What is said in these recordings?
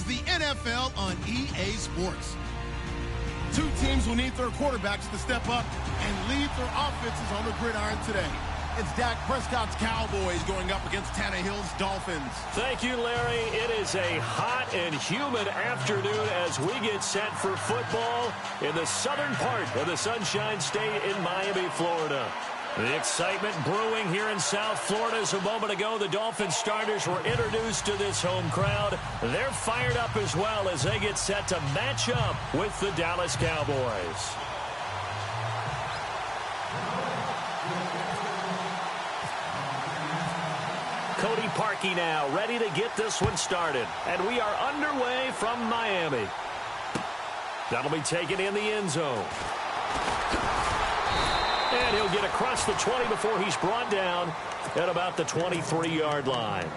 is the NFL on EA Sports. Two teams will need their quarterbacks to step up and lead their offenses on the gridiron today. It's Dak Prescott's Cowboys going up against Tannehill's Dolphins. Thank you, Larry. It is a hot and humid afternoon as we get set for football in the southern part of the Sunshine State in Miami, Florida. The excitement brewing here in South Florida. As a moment ago, the Dolphins starters were introduced to this home crowd. They're fired up as well as they get set to match up with the Dallas Cowboys. Cody Parkey now ready to get this one started. And we are underway from Miami. That'll be taken in the end zone. And he'll get across the 20 before he's brought down at about the 23-yard line.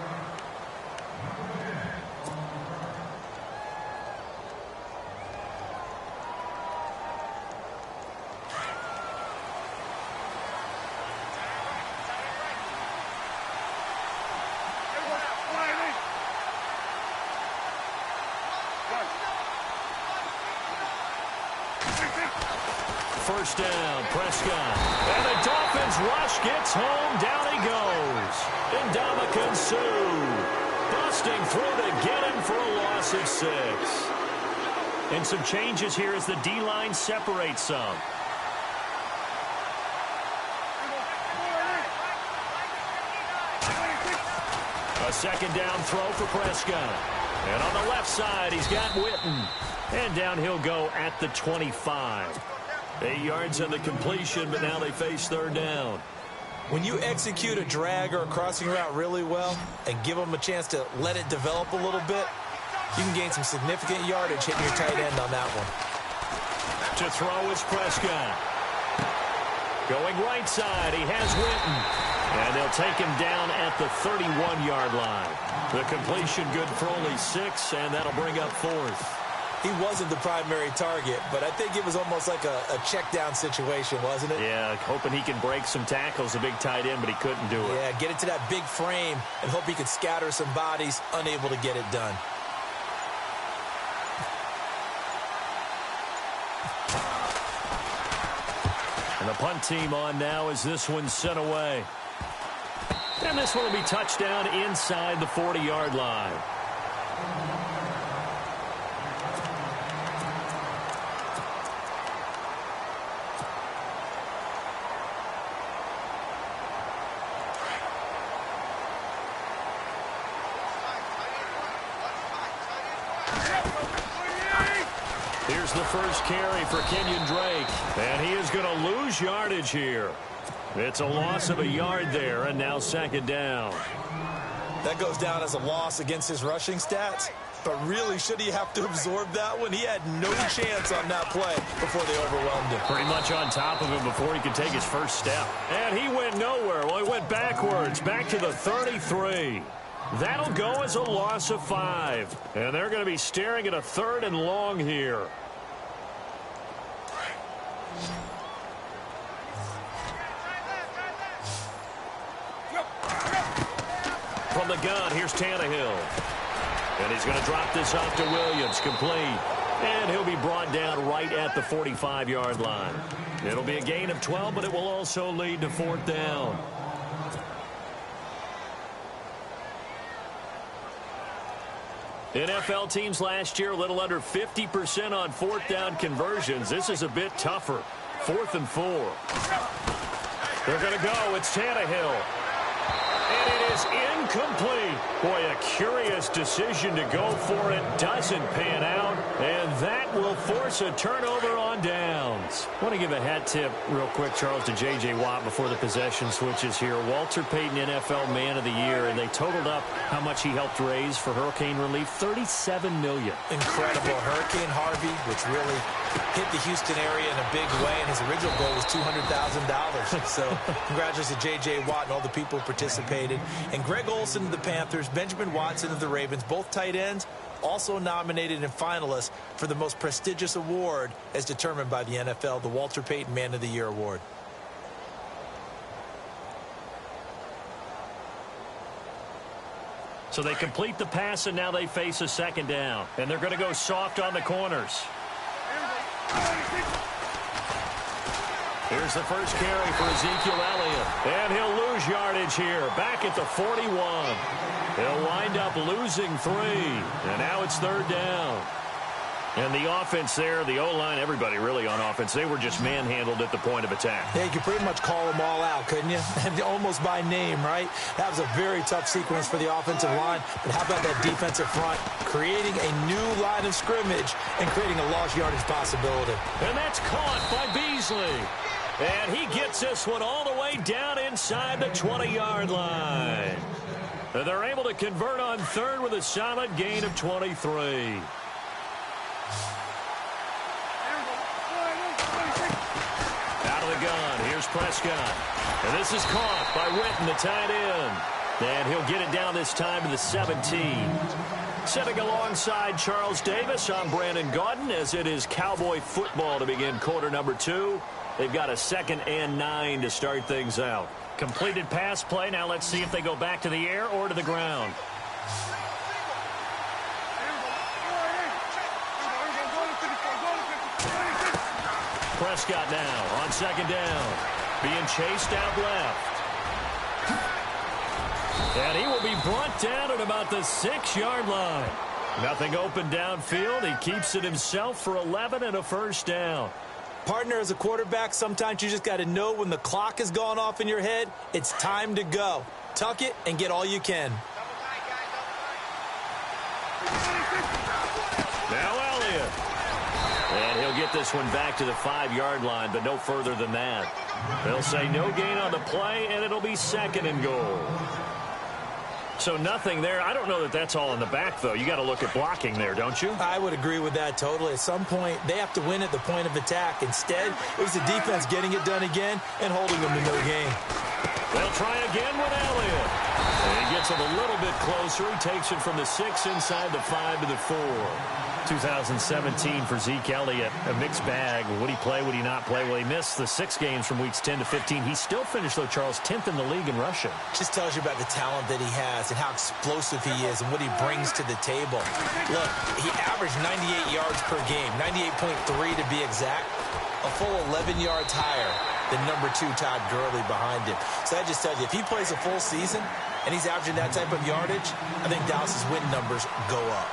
First down, Prescott. And the Dolphins rush gets home. Down he goes. Ndamukong Suh busting through to get him for a loss of 6. And some changes here as the D-line separates some. A second down throw for Prescott. And on the left side, he's got Witten. And down he'll go at the 25. 8 yards on the completion, but now they face third down. When you execute a drag or a crossing route really well and give them a chance to let it develop a little bit, you can gain some significant yardage hitting your tight end on that one. To throw is Prescott. Going right side, he has Witten. And they'll take him down at the 31-yard line. The completion good for only 6, and that'll bring up fourth. He wasn't the primary target, but I think it was almost like a check down situation, wasn't it? Yeah, hoping he can break some tackles, a big tight end, but he couldn't do it. Yeah, get it to that big frame and hope he can scatter some bodies, unable to get it done. And the punt team on now as this one's sent away. And this one will be touchdown inside the 40-yard line. Here's the first carry for Kenyon Drake. And he is going to lose yardage here. It's a loss of a yard there, and now second down. That goes down as a loss against his rushing stats. But really, should he have to absorb that one? He had no chance on that play before they overwhelmed him. Pretty much on top of him before he could take his first step. And he went nowhere. Well, he went backwards, back to the 33. That'll go as a loss of 5. And they're going to be staring at a third and long here. From the gun, here's Tannehill. And he's going to drop this off to Williams, complete. And he'll be brought down right at the 45-yard line. It'll be a gain of 12, but it will also lead to fourth down. NFL teams last year a little under 50% on fourth down conversions. This is a bit tougher. 4th and 4. They're going to go. It's Tannehill. And it is incomplete. Boy, a curious decision to go for it. Doesn't pan out. And that will force a turnover on downs. I want to give a hat tip real quick, Charles, to J.J. Watt before the possession switches here. Walter Payton, NFL Man of the Year, and they totaled up how much he helped raise for hurricane relief. $37 million. Incredible. Hurricane Harvey, which really hit the Houston area in a big way, and his original goal was $200,000. So congratulations to J.J. Watt and all the people who participated. And Greg Olsen of the Panthers, Benjamin Watson of the Ravens, both tight ends, also nominated and finalists for the most prestigious award as determined by the NFL, the Walter Payton Man of the Year Award. So they complete the pass, and now they face a second down. And they're going to go soft on the corners. Here's the first carry for Ezekiel Elliott. And he'll lose yardage here, back at the 41. He'll wind up losing 3. And now it's third down. And the offense there, the O-line, everybody really on offense, they were just manhandled at the point of attack. Yeah, you could pretty much call them all out, couldn't you? Almost by name, right? That was a very tough sequence for the offensive line. But how about that defensive front creating a new line of scrimmage and creating a lost yardage possibility? And that's caught by Beasley. And he gets this one all the way down inside the 20-yard line. And they're able to convert on third with a solid gain of 23. Out of the gun, here's Prescott. And this is caught by Witten, the tight end. And he'll get it down this time to the 17. Sitting alongside Charles Davis, I'm Brandon Gaudin, as it is Cowboy football to begin quarter number 2. They've got a 2nd and 9 to start things out. Completed pass play. Now let's see if they go back to the air or to the ground. Prescott now on 2nd down. Being chased out left. And he will be brought down at about the 6-yard line. Nothing open downfield. He keeps it himself for 11 and a first down. Partner, as a quarterback, sometimes you just got to know when the clock has gone off in your head, it's time to go. Tuck it and get all you can. Now Elliott. And he'll get this one back to the 5-yard line, but no further than that. They'll say no gain on the play, and it'll be 2nd and goal. So nothing there. I don't know that that's all in the back, though. You got to look at blocking there, don't you? I would agree with that totally. At some point, they have to win at the point of attack. Instead, it was the defense getting it done again and holding them to no gain. They'll try again with Elliott. And he gets him a little bit closer. He takes it from the 6 inside the 5 to the 4. 2017 for Zeke Elliott, a mixed bag. Would he play? Would he not play? Well, he missed the 6 games from weeks 10 to 15. He still finished, though, Charles, 10th in the league in rushing. Just tells you about the talent that he has and how explosive he is and what he brings to the table. Look, he averaged 98 yards per game, 98.3 to be exact, a full 11 yards higher than number 2 Todd Gurley behind him. So that just tells you, if he plays a full season and he's averaging that type of yardage, I think Dallas's win numbers go up.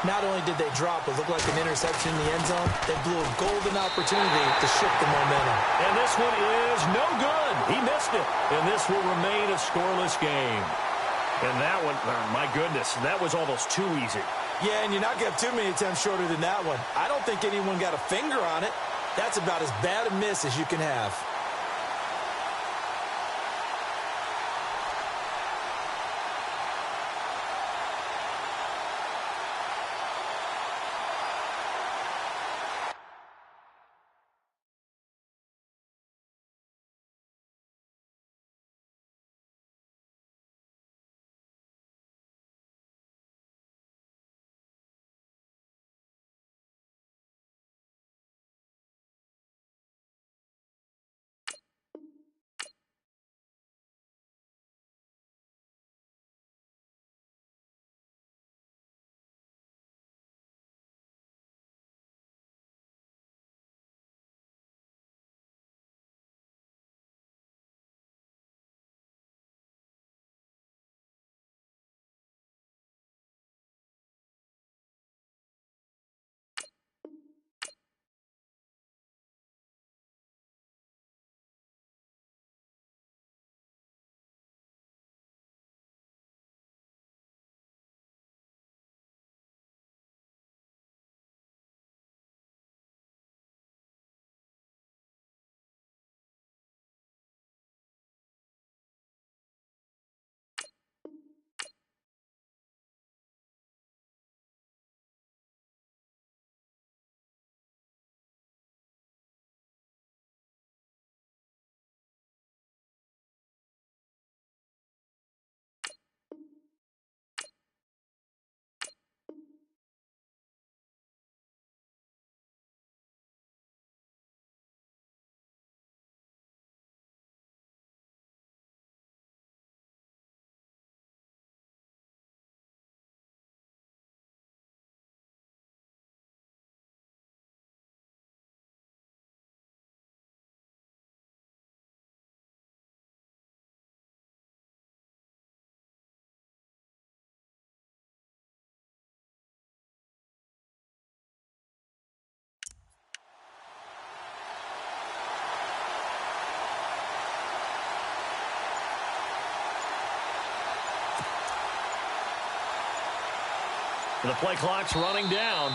Not only did they drop what looked like an interception in the end zone, they blew a golden opportunity to shift the momentum. And this one is no good. He missed it. And this will remain a scoreless game. And that one, oh my goodness, that was almost too easy. Yeah, and you're not going to have too many attempts shorter than that one. I don't think anyone got a finger on it. That's about as bad a miss as you can have. The play clock's running down.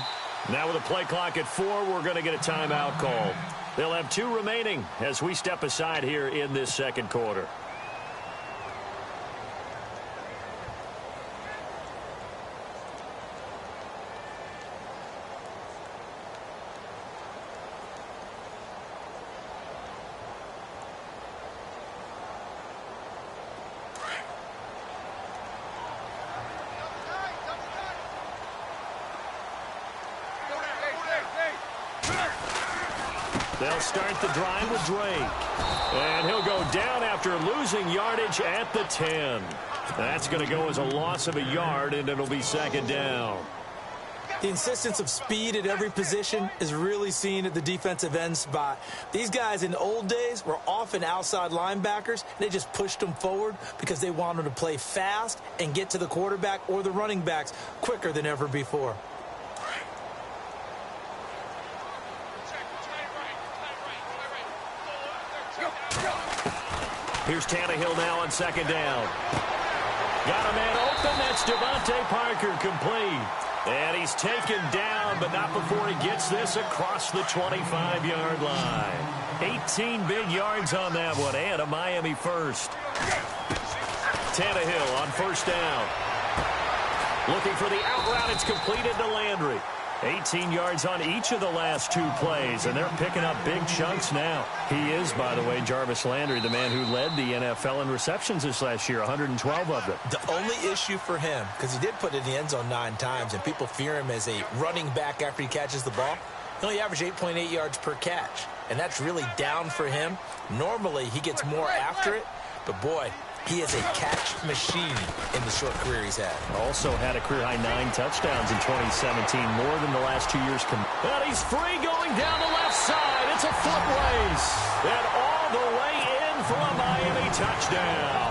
Now with a play clock at 4, we're going to get a timeout call. They'll have 2 remaining as we step aside here in this second quarter. They'll start the drive with Drake. And he'll go down after losing yardage at the 10. That's going to go as a loss of a yard, and it'll be second down. The insistence of speed at every position is really seen at the defensive end spot. These guys in the old days were often outside linebackers. They just pushed them forward because they wanted to play fast and get to the quarterback or the running backs quicker than ever before. Here's Tannehill now on second down. Got a man open. That's Devontae Parker, complete. And he's taken down, but not before he gets this across the 25-yard line. 18 big yards on that one, and a Miami first. Tannehill on first down. Looking for the out route. It's completed to Landry. 18 yards on each of the last 2 plays, and they're picking up big chunks now. He is, by the way, Jarvis Landry, the man who led the NFL in receptions this last year, 112 of them. The only issue for him, because he did put it in the end zone 9 times, and people fear him as a running back after he catches the ball, he only averaged 8.8 yards per catch, and that's really down for him. Normally, he gets more after it, but boy, he is a catch machine in the short career he's had. Also had a career-high 9 touchdowns in 2017, more than the last 2 years. And he's free going down the left side. It's a foot race. And all the way in for a Miami touchdown.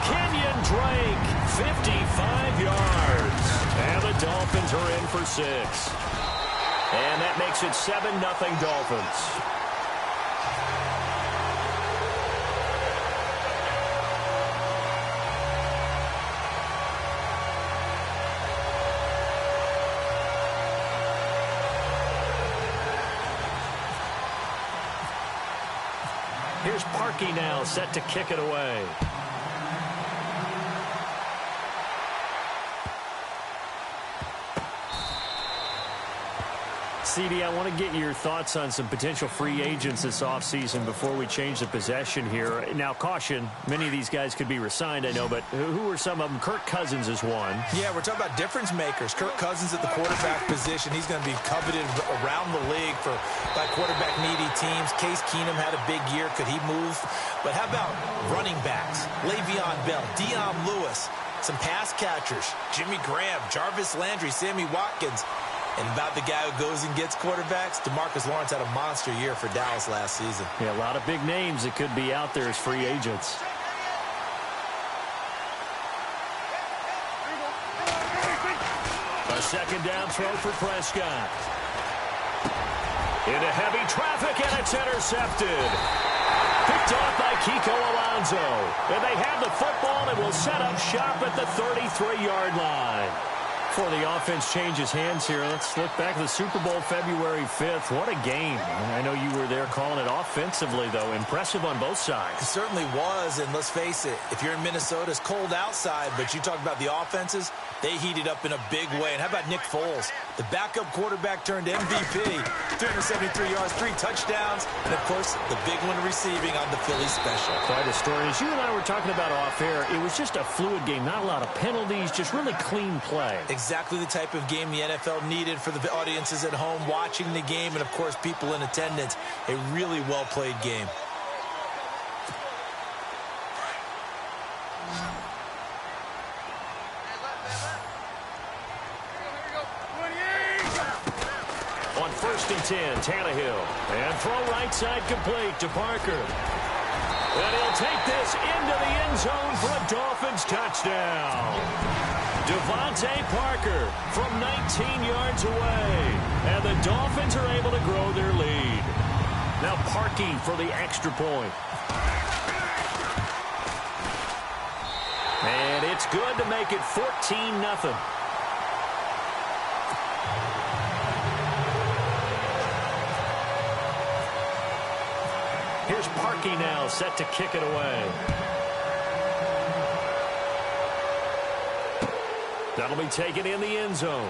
Kenyon Drake, 55 yards. And the Dolphins are in for 6. And that makes it 7-0 Dolphins. Here's Parkey now, set to kick it away. CD, I want to get your thoughts on some potential free agents this offseason before we change the possession here. Now, caution, many of these guys could be resigned, I know, but who are some of them? Kirk Cousins is one. Yeah, we're talking about difference makers. Kirk Cousins at the quarterback position. He's going to be coveted around the league by quarterback-needy teams. Case Keenum had a big year. Could he move? But how about running backs? Le'Veon Bell, Dion Lewis, some pass catchers, Jimmy Graham, Jarvis Landry, Sammy Watkins. And about the guy who goes and gets quarterbacks, DeMarcus Lawrence had a monster year for Dallas last season. Yeah, a lot of big names that could be out there as free agents. A second down throw for Prescott. Into heavy traffic, and it's intercepted. Picked off by Kiko Alonso. And they have the football and will set up shop at the 33-yard line. Before the offense changes hands here, let's look back at the Super Bowl February 5th. What a game. I know you were there calling it offensively, though. Impressive on both sides. It certainly was, and let's face it, if you're in Minnesota, it's cold outside, but you talk about the offenses, they heated up in a big way. And how about Nick Foles? The backup quarterback turned MVP, 373 yards, 3 touchdowns, and, of course, the big one receiving on the Philly special. Quite a story. As you and I were talking about off air, it was just a fluid game, not a lot of penalties, just really clean play. Exactly the type of game the NFL needed for the audiences at home watching the game and, of course, people in attendance. A really well-played game. On 1st and 10, Tannehill. And throw right side complete to Parker. And he'll take this into the end zone for a Dolphins touchdown. Devontae Parker from 19 yards away. And the Dolphins are able to grow their lead. Now Parkey for the extra point. And it's good to make it 14-0. Here's Parkey now set to kick it away. That'll be taken in the end zone.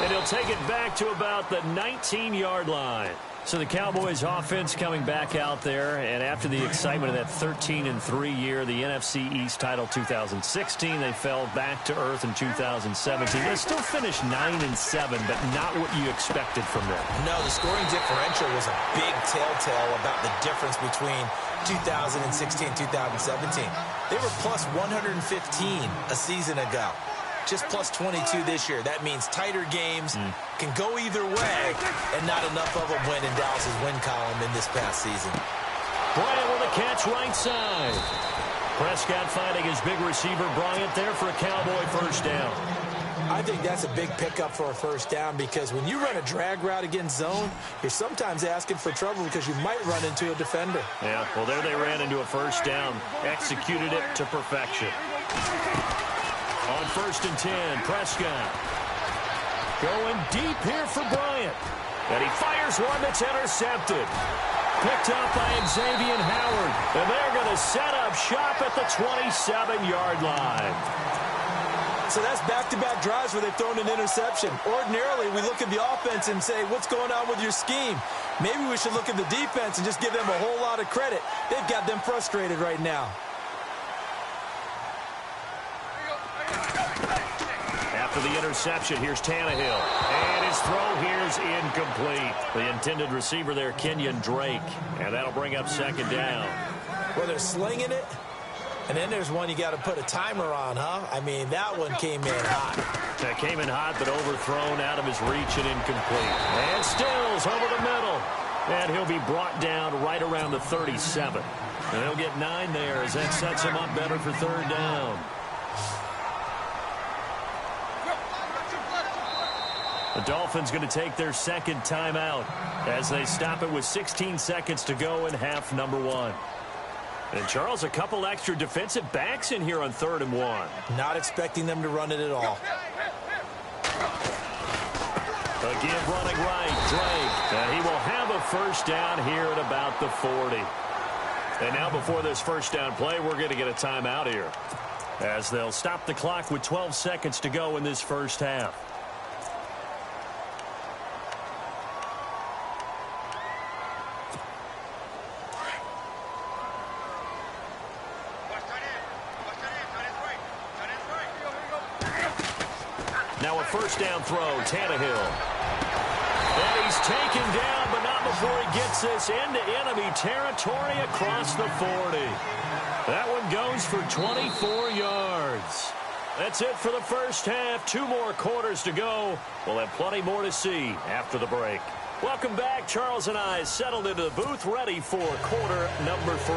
And he'll take it back to about the 19-yard line. So the Cowboys offense coming back out there, and after the excitement of that 13-3 year, the NFC East title 2016, they fell back to earth in 2017. They still finished 9-7, but not what you expected from them. No, the scoring differential was a big telltale about the difference between 2016 and 2017. They were plus 115 a season ago. Just plus 22 this year. That means tighter games can go either way, and not enough of them win in Dallas's win column in this past season. Bryant with a catch right side. Prescott finding his big receiver Bryant there for a Cowboy first down. I think that's a big pickup for a first down, because when you run a drag route against zone, you're sometimes asking for trouble because you might run into a defender. Yeah, well, there they ran into a first down. Executed it to perfection. On 1st and 10, Prescott. Going deep here for Bryant. And he fires one that's intercepted. Picked up by Xavier Howard. And they're going to set up shop at the 27-yard line. So that's back-to-back drives where they've thrown an interception. Ordinarily, we look at the offense and say, what's going on with your scheme? Maybe we should look at the defense and just give them a whole lot of credit. They've got them frustrated right now. After the interception, here's Tannehill. And his throw here's incomplete. The intended receiver there, Kenyon Drake. And that'll bring up second down. Well, they're slinging it. And then there's one you got to put a timer on, huh? I mean, that one came in hot. That came in hot, but overthrown out of his reach and incomplete. And Stills over the middle. And he'll be brought down right around the 37. And he'll get 9 there as that sets him up better for third down. The Dolphins going to take their second timeout as they stop it with 16 seconds to go in half number 1. And, Charles, a couple extra defensive backs in here on 3rd and 1. Not expecting them to run it at all. Again, running right, Drake. And he will have a first down here at about the 40. And now before this first down play, we're going to get a timeout here, as they'll stop the clock with 12 seconds to go in this first half. Now a first down throw, Tannehill. And he's taken down, but not before he gets this into enemy territory across the 40. That one goes for 24 yards. That's it for the first half. 2 more quarters to go. We'll have plenty more to see after the break. Welcome back. Charles and I settled into the booth, ready for quarter number 3.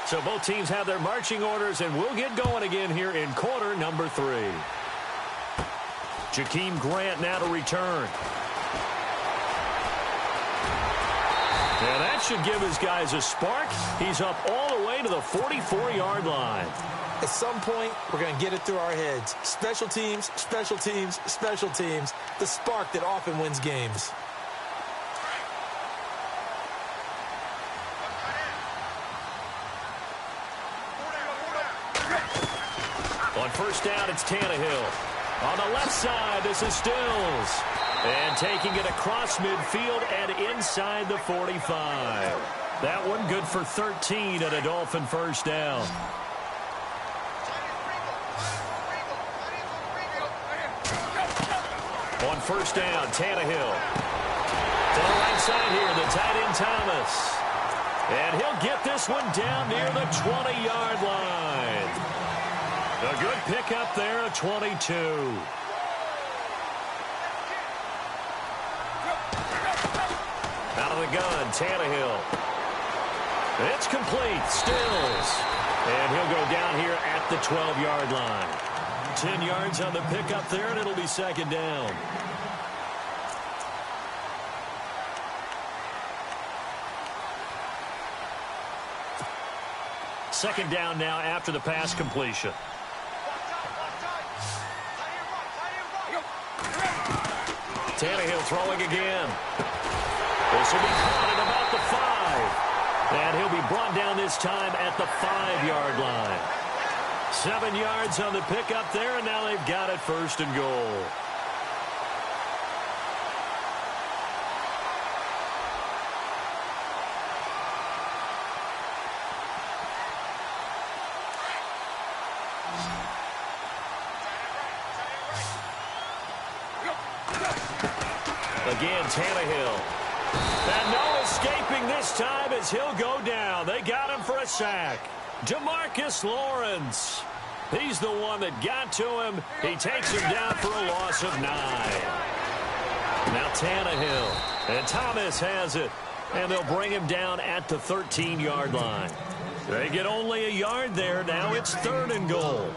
So both teams have their marching orders, and we'll get going again here in quarter number 3. Jakeem Grant now to return. And that should give his guys a spark. He's up all the way to the 44-yard line. At some point, we're going to get it through our heads. Special teams, special teams, special teams. The spark that often wins games. On first down, it's Tannehill. On the left side, this is Stills. And taking it across midfield and inside the 45. That one good for 13 and a Dolphin first down. On first down, Tannehill. To the right side here, the tight end Thomas. And he'll get this one down near the 20-yard line. A good pickup there at 22. Out of the gun, Tannehill. It's complete, Stills. And he'll go down here at the 12-yard line. 10 yards on the pickup there, and it'll be second down. second down now after the pass completion. Tannehill throwing again. This will be caught at about the 5. And he'll be brought down this time at the 5-yard line. 7 yards on the pickup there, and now they've got it first and goal. Again, Tannehill. And no escaping this time as he'll go down. They got him for a sack. Demarcus Lawrence. He's the one that got to him. He takes him down for a loss of 9. Now Tannehill. And Thomas has it. And they'll bring him down at the 13-yard line. They get only a yard there. Now it's 3rd and goal.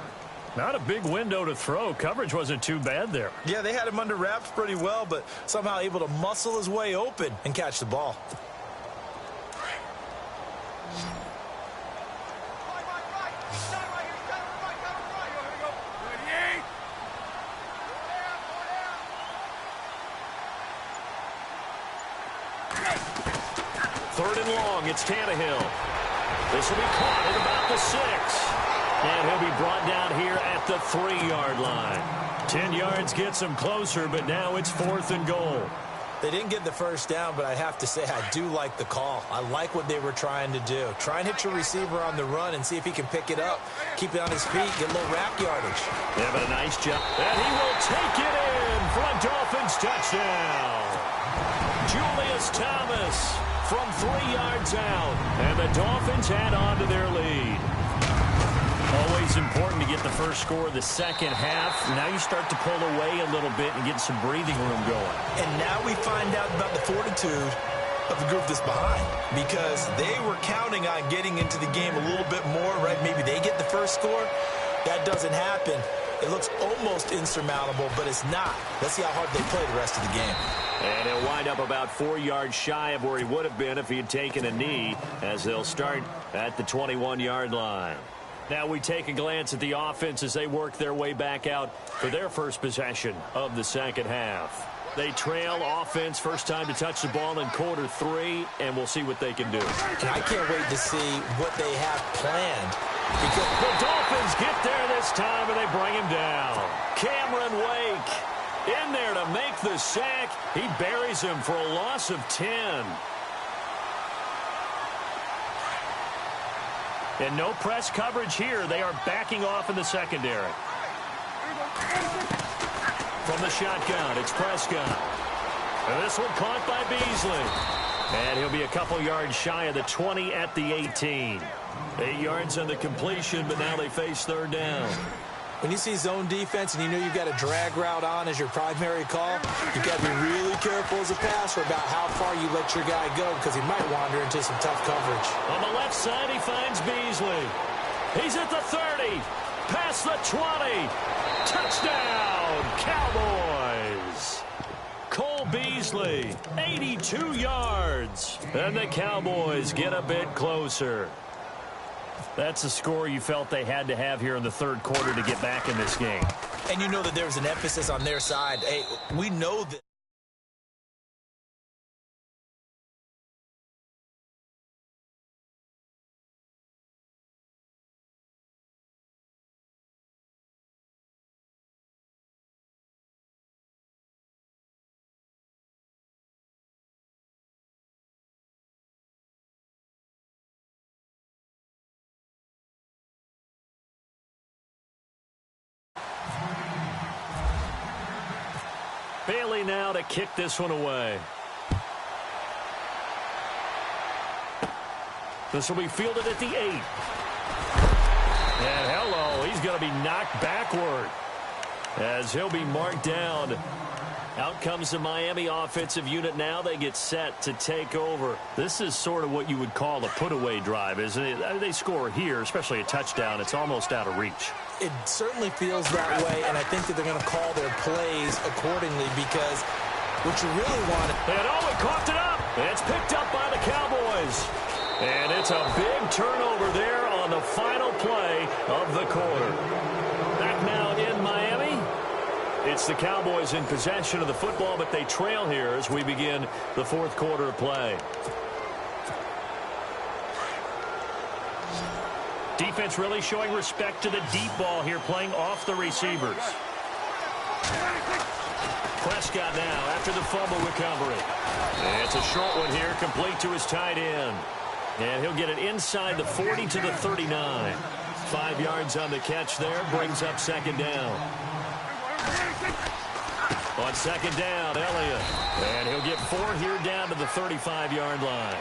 Not a big window to throw. Coverage wasn't too bad there. Yeah, they had him under wraps pretty well, but somehow able to muscle his way open and catch the ball. Third and long, it's Tannehill. This will be caught at about the 6. And he'll be brought down here at the 3-yard line. 10 yards gets him closer, but now it's 4th and goal. They didn't get the first down, but I have to say I do like the call. I like what they were trying to do. Try and hit your receiver on the run and see if he can pick it up. Keep it on his feet, get a little rack yardage. Yeah, but a nice job. And he will take it in for a Dolphins touchdown. Julius Thomas from 3 yards out. And the Dolphins add on to their lead. Always important to get the first score of the second half. Now you start to pull away a little bit and get some breathing room going. And now we find out about the fortitude of the group that's behind, because they were counting on getting into the game a little bit more, right? Maybe they get the first score. That doesn't happen. It looks almost insurmountable, but it's not. Let's see how hard they play the rest of the game. And he'll wind up about 4 yards shy of where he would have been if he had taken a knee, as they'll start at the 21-yard line. Now we take a glance at the offense as they work their way back out for their first possession of the second half. They trail offense, first time to touch the ball in quarter 3, and we'll see what they can do. And I can't wait to see what they have planned. Because the Dolphins get there this time, and they bring him down. Cameron Wake in there to make the sack. He buries him for a loss of 10. And no press coverage here. They are backing off in the secondary. From the shotgun, it's Prescott. And this one caught by Beasley. And he'll be a couple yards shy of the 20 at the 18. 8 yards on the completion, but now they face 3rd down. When you see zone defense and you know you've got a drag route on as your primary call, you've got to be really careful as a passer about how far you let your guy go, because he might wander into some tough coverage. On the left side, he finds Beasley. He's at the 30, past the 20. Touchdown, Cowboys. Cole Beasley, 82 yards. And the Cowboys get a bit closer. That's the score you felt they had to have here in the 3rd quarter to get back in this game. And you know that there's an emphasis on their side. Hey, we know that. Bailey now to kick this one away. This will be fielded at the 8. And hello, he's going to be knocked backward as he'll be marked down. Out comes the Miami offensive unit now. They get set to take over. This is sort of what you would call a put-away drive, isn't it? They score here, especially a touchdown. It's almost out of reach. It certainly feels that way, and I think that they're going to call their plays accordingly, because what you really want... And he coughed it up. It's picked up by the Cowboys. And it's a big turnover there on on the final play of the quarter. Back now in Miami. It's the Cowboys in possession of the football, but they trail here as we begin the fourth quarter of play. Defense really showing respect to the deep ball here, playing off the receivers. Prescott now after the fumble recovery. And it's a short one here, complete to his tight end. And he'll get it inside the 40 to the 39. 5 yards on the catch there, brings up second down. On second down, Elliott. And he'll get 4 here down to the 35-yard line.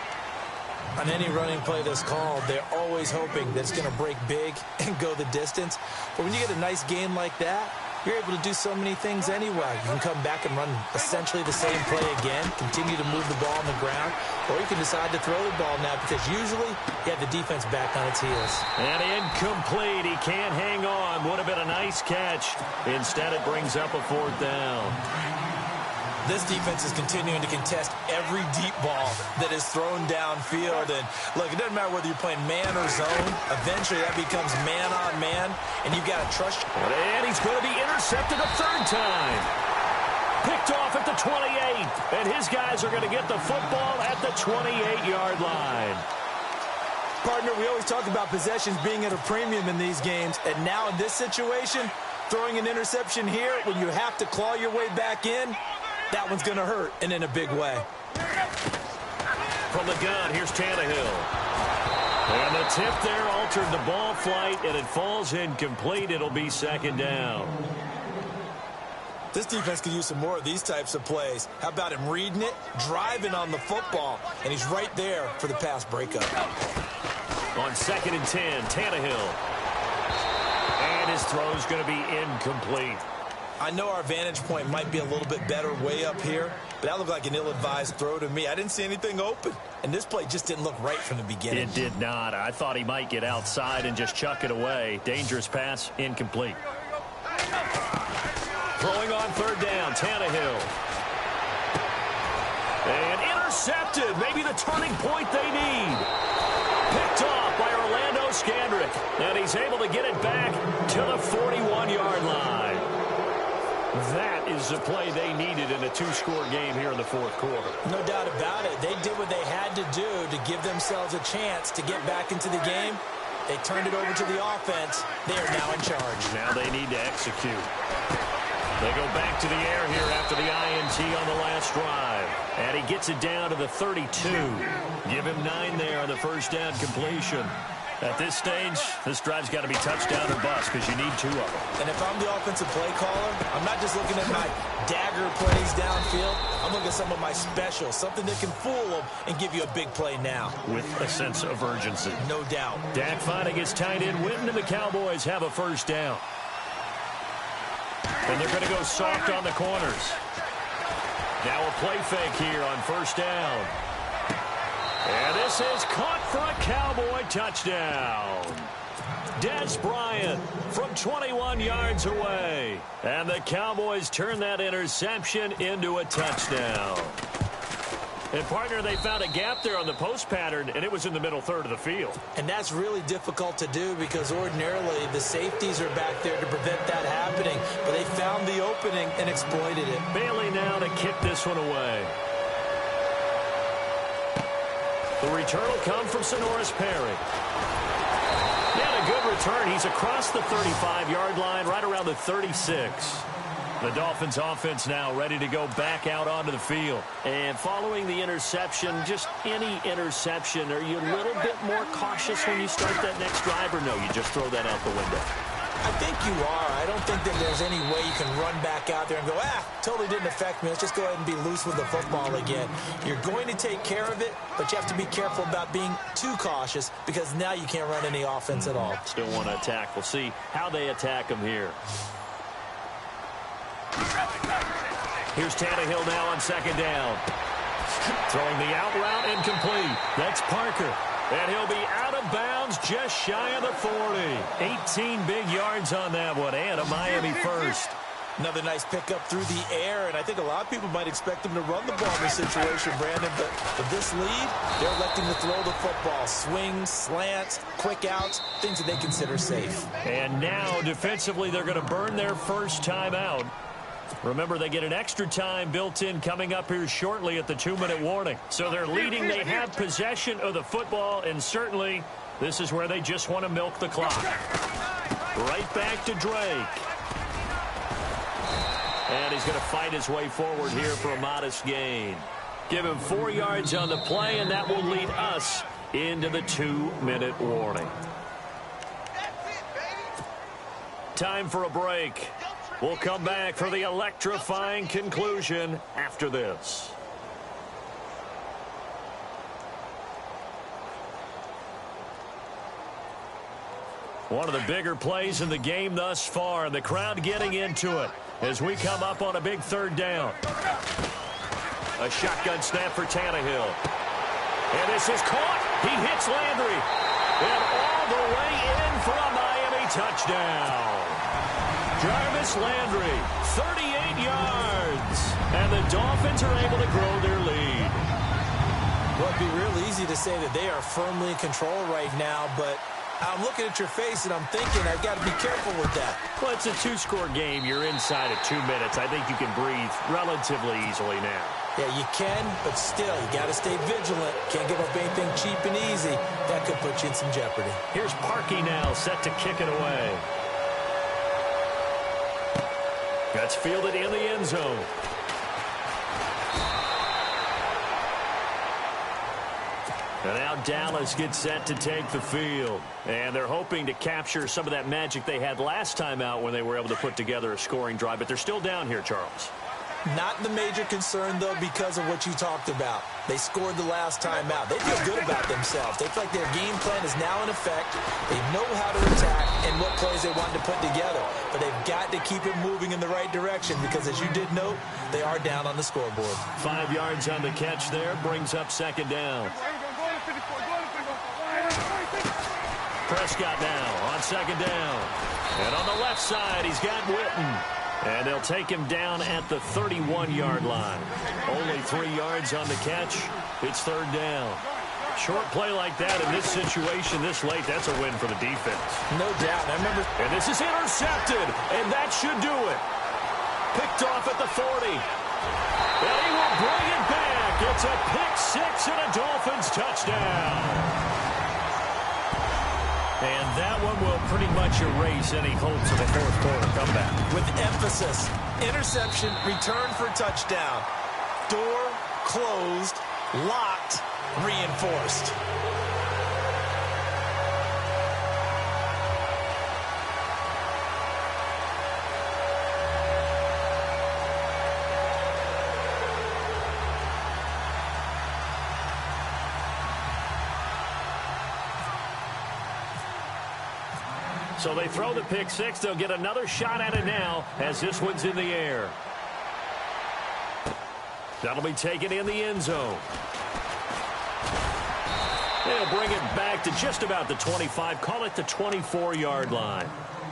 On any running play that's called, they're always hoping that it's going to break big and go the distance. But when you get a nice game like that, you're able to do so many things anyway. You can come back and run essentially the same play again, continue to move the ball on the ground, or you can decide to throw the ball now because usually you have the defense back on its heels. And incomplete. He can't hang on. Would have been a nice catch. Instead, it brings up a 4th down. This defense is continuing to contest every deep ball that is thrown downfield. And, look, it doesn't matter whether you're playing man or zone. Eventually, that becomes man on man, and you've got to trust. And he's going to be intercepted a 3rd time. Picked off at the 28. And his guys are going to get the football at the 28-yard line. Partner, we always talk about possessions being at a premium in these games. And now in this situation, throwing an interception here when you have to claw your way back in, that one's going to hurt, and in a big way. From the gun, here's Tannehill. And the tip there altered the ball flight, and it falls incomplete. It'll be second down. This defense could use some more of these types of plays. How about him reading it, driving on the football, and he's right there for the pass breakup. On 2nd and 10, Tannehill. And his throw's going to be incomplete. I know our vantage point might be a little bit better way up here, but that looked like an ill-advised throw to me. I didn't see anything open, and this play just didn't look right from the beginning. It did not. I thought he might get outside and just chuck it away. Dangerous pass, incomplete. Throwing on 3rd down, Tannehill. And intercepted. Maybe the turning point they need. Picked off by Orlando Scandrick, and he's able to get it back to the 41-yard line. That is the play they needed in a 2-score game here in the fourth quarter. No doubt about it. They did what they had to do to give themselves a chance to get back into the game. They turned it over to the offense. They are now in charge. Now they need to execute. They go back to the air here after the INT on the last drive. And he gets it down to the 32. Give him 9 there on the first down completion. At this stage, this drive's got to be touchdown or bust because you need 2 of them. And if I'm the offensive play caller, I'm not just looking at my dagger plays downfield. I'm looking at some of my specials, something that can fool them and give you a big play now. With a sense of urgency. No doubt. Dak finding his tight end Witten, and the Cowboys have a first down. And they're going to go soft on the corners. Now a play fake here on first down. And this is caught for a Cowboy touchdown. Des Bryant from 21 yards away. And the Cowboys turn that interception into a touchdown. And, partner, they found a gap there on the post pattern, and it was in the middle third of the field. And that's really difficult to do because ordinarily the safeties are back there to prevent that happening. But they found the opening and exploited it. Bailey now to kick this one away. The return will come from Sonoris Perry. He had a good return. He's across the 35-yard line, right around the 36. The Dolphins offense now ready to go back out onto the field. And following the interception, just any interception, are you a little bit more cautious when you start that next drive, or no, you just throw that out the window? I think you are. I don't think that there's any way you can run back out there and go, totally didn't affect me. Let's just go ahead and be loose with the football again. You're going to take care of it, but you have to be careful about being too cautious because now you can't run any offense at all. Still want to attack. We'll see how they attack them here. Here's Tannehill now on second down. Throwing the out route incomplete. That's Parker. And he'll be out of bounds just shy of the 40. 18 big yards on that one and a Miami first. Another nice pickup through the air, and I think a lot of people might expect him to run the ball in this situation, Brandon, but with this lead, they're electing to throw the football. Swings, slants, quick outs, things that they consider safe. And now, defensively, they're going to burn their first timeout. Remember, they get an extra time built in coming up here shortly at the 2-minute warning. So they're leading. They have possession of the football, and certainly this is where they just want to milk the clock. Right back to Drake. And he's going to fight his way forward here for a modest gain. Give him 4 yards on the play, and that will lead us into the 2-minute warning. Time for a break. We'll come back for the electrifying conclusion after this. One of the bigger plays in the game thus far, and the crowd getting into it as we come up on a big 3rd down. A shotgun snap for Tannehill. And this is caught. He hits Landry. And all the way in for a Miami touchdown. Jarvis Landry, 38 yards. And the Dolphins are able to grow their lead. Well, it'd be real easy to say that they are firmly in control right now, but I'm looking at your face and I'm thinking I've got to be careful with that. Well, it's a 2-score game. You're inside of 2 minutes. I think you can breathe relatively easily now. Yeah, you can, but still, you got to stay vigilant. Can't give up anything cheap and easy. That could put you in some jeopardy. Here's Parkey now, set to kick it away. That's fielded in the end zone. And now Dallas gets set to take the field. And they're hoping to capture some of that magic they had last time out when they were able to put together a scoring drive. But they're still down here, Charles. Not the major concern, though, because of what you talked about. They scored the last time out. They feel good about themselves. They feel like their game plan is now in effect. They know how to attack and what plays they want to put together. But they've got to keep it moving in the right direction because, as you did note, they are down on the scoreboard. 5 yards on the catch there. Brings up 2nd down. Prescott now on 2nd down. And on the left side, he's got Witten. And they'll take him down at the 31-yard line. Only 3 yards on the catch. It's 3rd down. Short play like that in this situation this late, that's a win for the defense. No doubt. I remember. And this is intercepted, and that should do it. Picked off at the 40. And he will bring it back. It's a pick-6 and a Dolphins touchdown. And that one will pretty much erase any hopes of a 4th quarter comeback. With emphasis, interception, return for touchdown. Door closed, locked, reinforced. So they throw the pick-6. They'll get another shot at it now as this one's in the air. That'll be taken in the end zone. They'll bring it back to just about the 25. Call it the 24-yard line.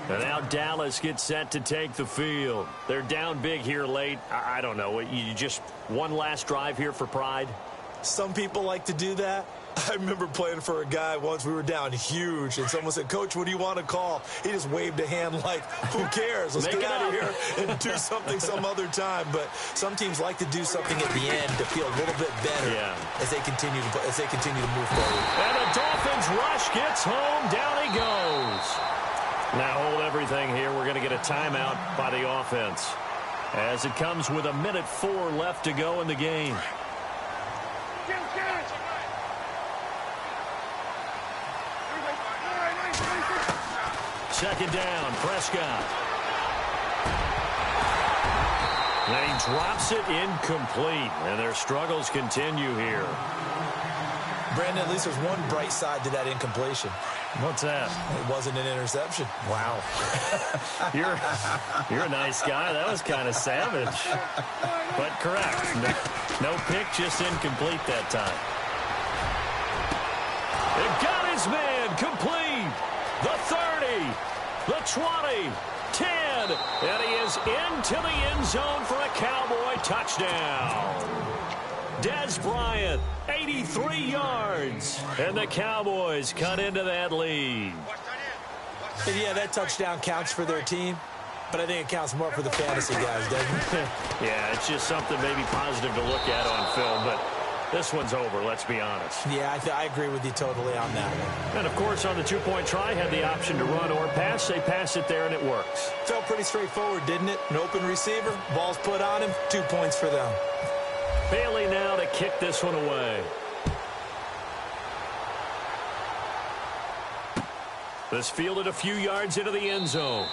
And now Dallas gets set to take the field. They're down big here late. I don't know. You just one last drive here for pride? Some people like to do that. I remember playing for a guy once. We were down huge, and someone said, "Coach, what do you want to call?" He just waved a hand like, "Who cares? Let's get out of here and do something some other time." But some teams like to do something at the end to feel a little bit better as they continue to move forward. And the Dolphins rush gets home. Down he goes. Now hold everything here. We're going to get a timeout by the offense as it comes with 1:04 left to go in the game. Second down, Prescott. And he drops it incomplete, and their struggles continue here. Brandon, at least there's one bright side to that incompletion. What's that? It wasn't an interception. Wow. You're a nice guy. That was kind of savage. But correct. No pick, just incomplete that time. It got his man complete. The 30, the 20, 10, and he is into the end zone for a Cowboy touchdown. Dez Bryant, 83 yards. And the Cowboys cut into that lead. And yeah, that touchdown counts for their team, but I think it counts more for the fantasy guys, doesn't it? Yeah, it's just something maybe positive to look at on film, but this one's over, let's be honest. Yeah, I agree with you totally on that one. And, of course, on the two-point try, had the option to run or pass. They pass it there, and it works. Felt pretty straightforward, didn't it? An open receiver, ball's put on him, 2 points for them. Bailey now to kick this one away. This fielded a few yards into the end zone.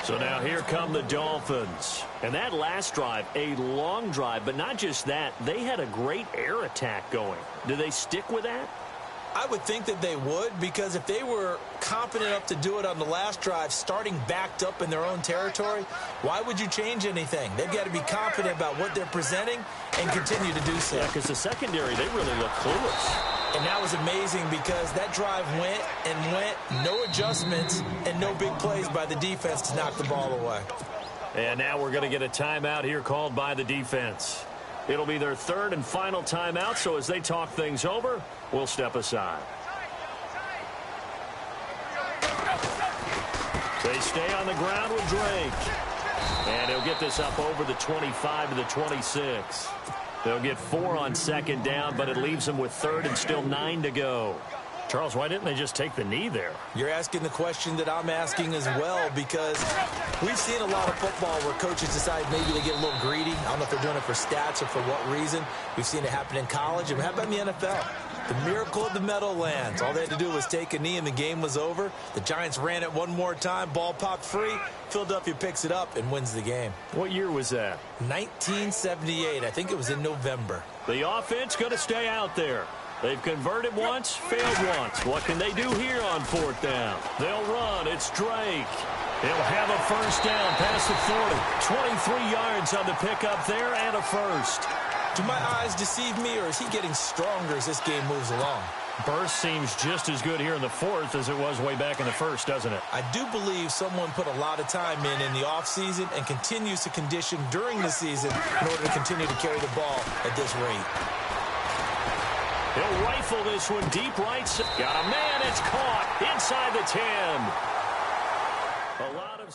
So now here come the Dolphins. And that last drive, a long drive, but not just that. They had a great air attack going. Do they stick with that? I would think that they would, because if they were competent enough to do it on the last drive, starting backed up in their own territory, why would you change anything? They've got to be confident about what they're presenting and continue to do so. Yeah, because the secondary, they really look clueless. And that was amazing because that drive went and went, no adjustments, and no big plays by the defense to knock the ball away. And now we're going to get a timeout here called by the defense. It'll be their third and final timeout, so as they talk things over, we'll step aside. They stay on the ground with Drake. And he'll get this up over the 25 to the 26. They'll get 4 on second down, but it leaves them with third and still 9 to go. Charles, why didn't they just take the knee there? You're asking the question that I'm asking as well, because we've seen a lot of football where coaches decide maybe they get a little greedy. I don't know if they're doing it for stats or for what reason. We've seen it happen in college. And how about in the NFL? The miracle of the Meadowlands. All they had to do was take a knee and the game was over. The Giants ran it one more time. Ball popped free. Philadelphia picks it up and wins the game. What year was that? 1978. I think it was in November. The offense going to stay out there. They've converted once, failed once. What can they do here on fourth down? They'll run. It's Drake. He'll have a first down past the 40. 23 yards on the pickup there and a first. Do my eyes deceive me, or is he getting stronger as this game moves along? Burst seems just as good here in the fourth as it was way back in the first, doesn't it? I do believe someone put a lot of time in the offseason and continues to condition during the season in order to continue to carry the ball at this rate. He'll rifle this one deep right. Got a man. It's caught inside the 10. A lot of...